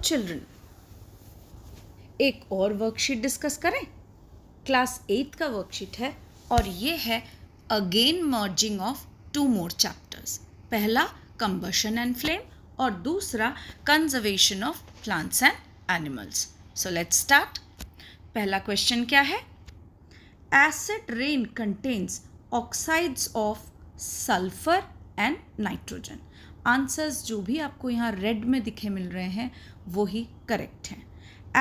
Children, एक और worksheet discuss करें। क्लास 8 का वर्कशीट है और ये है again merging of 2 more chapters. पहला कंबशन एंड फ्लेम और दूसरा conservation of plants and animals. So let's start. पहला क्वेश्चन क्या है? Acid rain contains oxides of sulphur and nitrogen. Answers जो भी आपको यहाँ रेड में दिखे मिल रहे हैं वो ही करेक्ट हैं।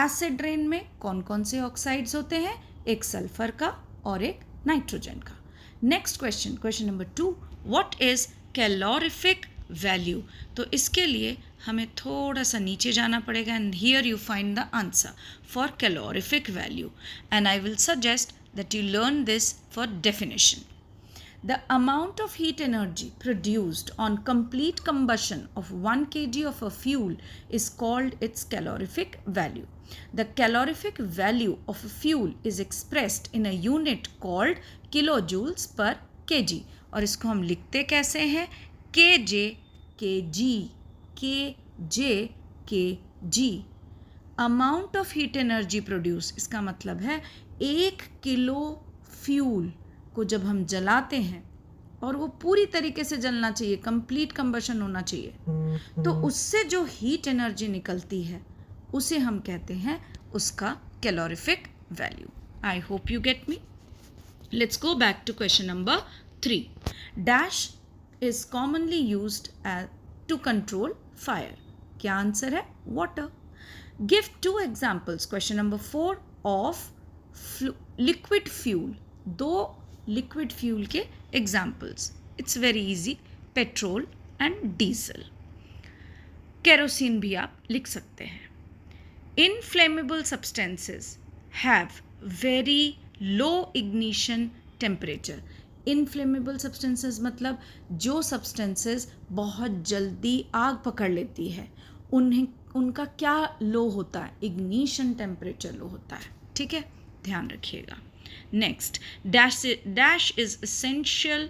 एसिड रेन में कौन कौन से ऑक्साइड्स होते हैं? एक सल्फर का और एक नाइट्रोजन का। Next question, question number 2, what is calorific value? तो इसके लिए हमें थोड़ा सा नीचे जाना पड़ेगा and here you find the answer for calorific value and I will suggest that you learn this for definition. The amount of heat energy produced on complete combustion of 1 kg of a fuel is called its calorific value. The calorific value of a fuel is expressed in a unit called kilojoules per kg. और इसको हम लिखते कैसे हैं? kj kg, kj kg. Amount of heat energy produce, इसका मतलब है 1 kilo fuel को जब हम जलाते हैं और वो पूरी तरीके से जलना चाहिए, कंप्लीट कंबशन होना चाहिए, तो उससे जो हीट एनर्जी निकलती है उसे हम कहते हैं उसका calorific value. I hope you get me. Let's go back to question number 3. Dash is commonly used to control fire. क्या आंसर है? Water. Give 2 examples, question number 4, of liquid fuel. 2 liquid fuel के examples. It's very easy. Petrol and diesel. Kerosene भी आप लिख सकते हैं. Inflammable substances have very low ignition temperature. Inflammable substances मतलब जो substances बहुत जल्दी आग पकड़ लेती है उनका क्या लो होता है? इग्निशन टेम्परेचर लो होता है. ठीक है, ध्यान रखिएगा. Next, dash is essential,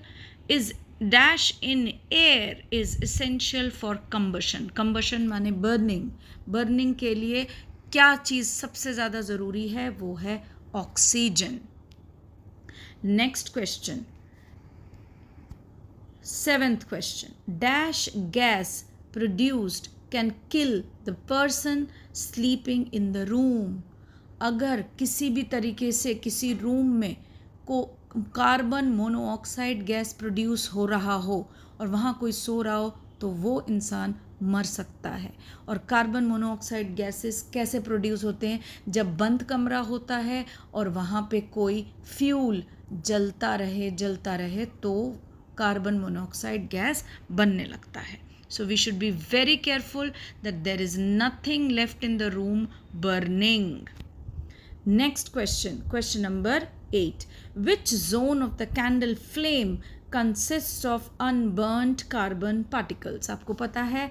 is dash in air is essential for combustion. Combustion माने बर्निंग. बर्निंग के लिए क्या चीज़ सबसे ज़्यादा ज़रूरी है? वो है oxygen. Next question, 7th question, dash gas produced can kill the person sleeping in the room. अगर किसी भी तरीके से किसी रूम में को कार्बन मोनोऑक्साइड गैस प्रोड्यूस हो रहा हो और वहाँ कोई सो रहा हो तो वो इंसान मर सकता है. और कार्बन मोनोऑक्साइड गैसेस कैसे प्रोड्यूस होते हैं? जब बंद कमरा होता है और वहाँ पे कोई फ्यूल जलता रहे तो कार्बन मोनोऑक्साइड गैस बनने लगता है. So we should be very careful that there is nothing left in the room burning. Next question, question number 8. Which zone of the candle flame consists of unburnt carbon particles? आपको पता है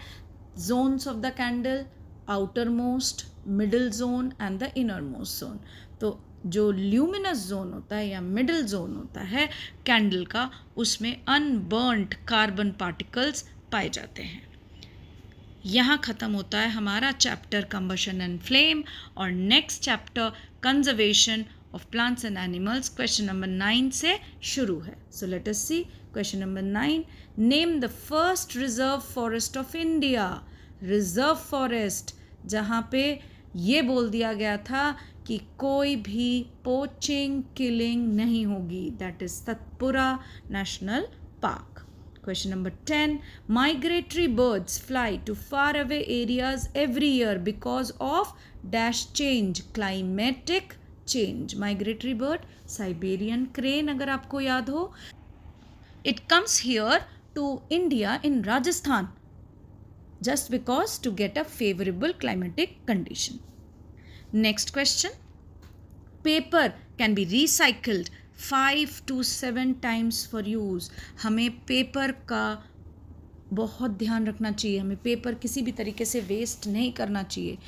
zones of the candle, outermost, middle zone and the innermost zone. तो जो luminous zone होता है या middle zone होता है कैंडल का, उसमें अनबर्न्ड कार्बन पार्टिकल्स पाए जाते हैं. यहाँ ख़त्म होता है हमारा चैप्टर कंबशन एंड फ्लेम और next chapter conservation of plants and animals question number 9 से शुरू है. So let us see question number 9. Name the first reserve forest of India. Reserve forest जहाँ पे ये बोल दिया गया था कि कोई भी पोचिंग किलिंग नहीं होगी, that is Satpura national park. Question number 10. Migratory birds fly to faraway areas every year because of dash change, climatic change. Migratory bird, Siberian crane अगर आपको याद हो. It comes here to India in Rajasthan just because to get a favorable climatic condition. Next question. Paper can be recycled 5 to 7 times for use. हमें paper का बहुत ध्यान रखना चाहिए. हमें पेपर किसी भी तरीके से वेस्ट नहीं करना चाहिए.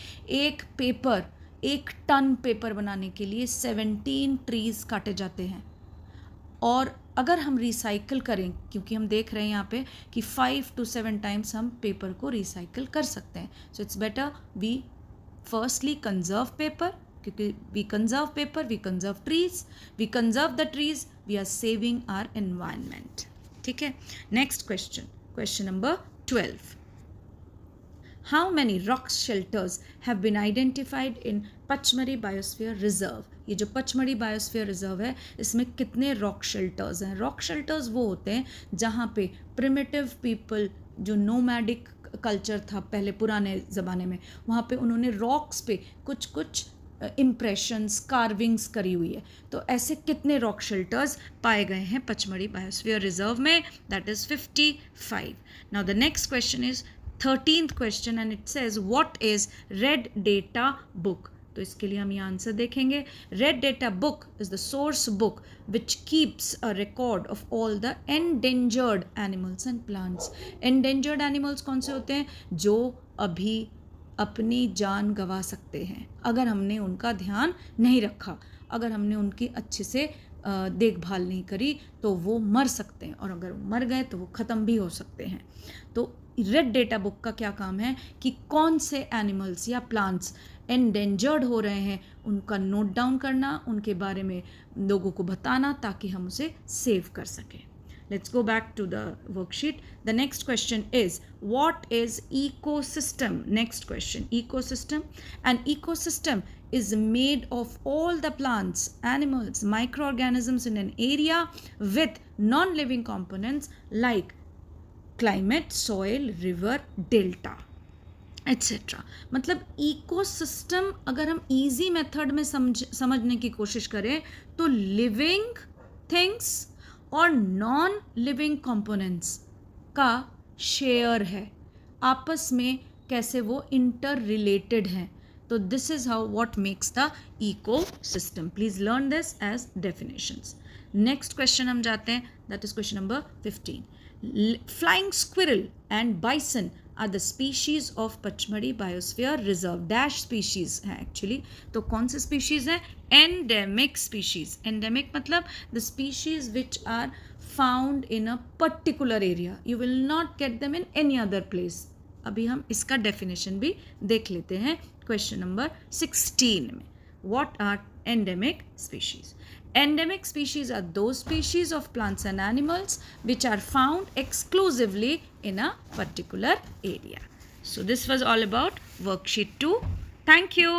एक टन पेपर बनाने के लिए 17 ट्रीज़ काटे जाते हैं. और अगर हम रिसाइकल करें, क्योंकि हम देख रहे हैं यहाँ पे कि 5 to 7 टाइम्स हम पेपर को रिसाइकल कर सकते हैं, so it's better we firstly conserve paper, क्योंकि we conserve paper, we conserve trees, we conserve the trees, we are saving our environment. ठीक है. Next question, question number 12. How many rock shelters have been identified in Pachmari Biosphere Reserve? ये जो Pachmarhi biosphere reserve है, इसमें कितने rock shelters हैं? Rock shelters वो होते हैं जहाँ पे प्रिमिटिव पीपल, जो नोमैडिक कल्चर था पहले पुराने ज़माने में, वहाँ पे उन्होंने रॉक्स पे कुछ कुछ इम्प्रेशंस, कार्विंग्स करी हुई है. तो ऐसे कितने रॉक शेल्टर्स पाए गए हैं पचमढ़ी बायोस्फीयर रिजर्व में? That is 55. Now the next question is 13th question and it says what is red data book? तो इसके लिए हम ये आंसर देखेंगे. Red data book is the source book which keeps a record of all the endangered animals and plants. Endangered animals कौन से होते हैं? जो अभी अपनी जान गंवा सकते हैं अगर हमने उनका ध्यान नहीं रखा, अगर हमने उनकी अच्छे से देखभाल नहीं करी तो वो मर सकते हैं, और अगर मर गए तो वो ख़त्म भी हो सकते हैं. तो रेड डेटा बुक का क्या काम है कि कौन से एनिमल्स या प्लांट्स एंडेंजर्ड हो रहे हैं उनका नोट डाउन करना, उनके बारे में लोगों को बताना ताकि हम उसे सेव कर सकें. Let's go back to the worksheet. The next question is, what is ecosystem? Next question, ecosystem. An ecosystem is made of all the plants, animals, microorganisms in an area with non-living components like climate, soil, river, delta, etc. मतलब ecosystem अगर हम easy method में समझने की कोशिश करें तो living things और नॉन लिविंग कंपोनेंट्स का शेयर है, आपस में कैसे वो इंटर रिलेटेड हैं. तो this is how what makes the ecosystem. Please learn this as definitions. Next question हम जाते हैं, that is question number 15. Flying squirrel and bison are the species of Pachmari Biosphere Reserve. Dash species है actually. तो कौन से species हैं? Endemic species. Endemic मतलब the species which are found in a particular area. You will not get them in any other place. अभी हम इसका definition भी देख लेते हैं question number 16 में. What are endemic species? Endemic species are those species of plants and animals which are found exclusively in a particular area. So this was all about worksheet 2. Thank you.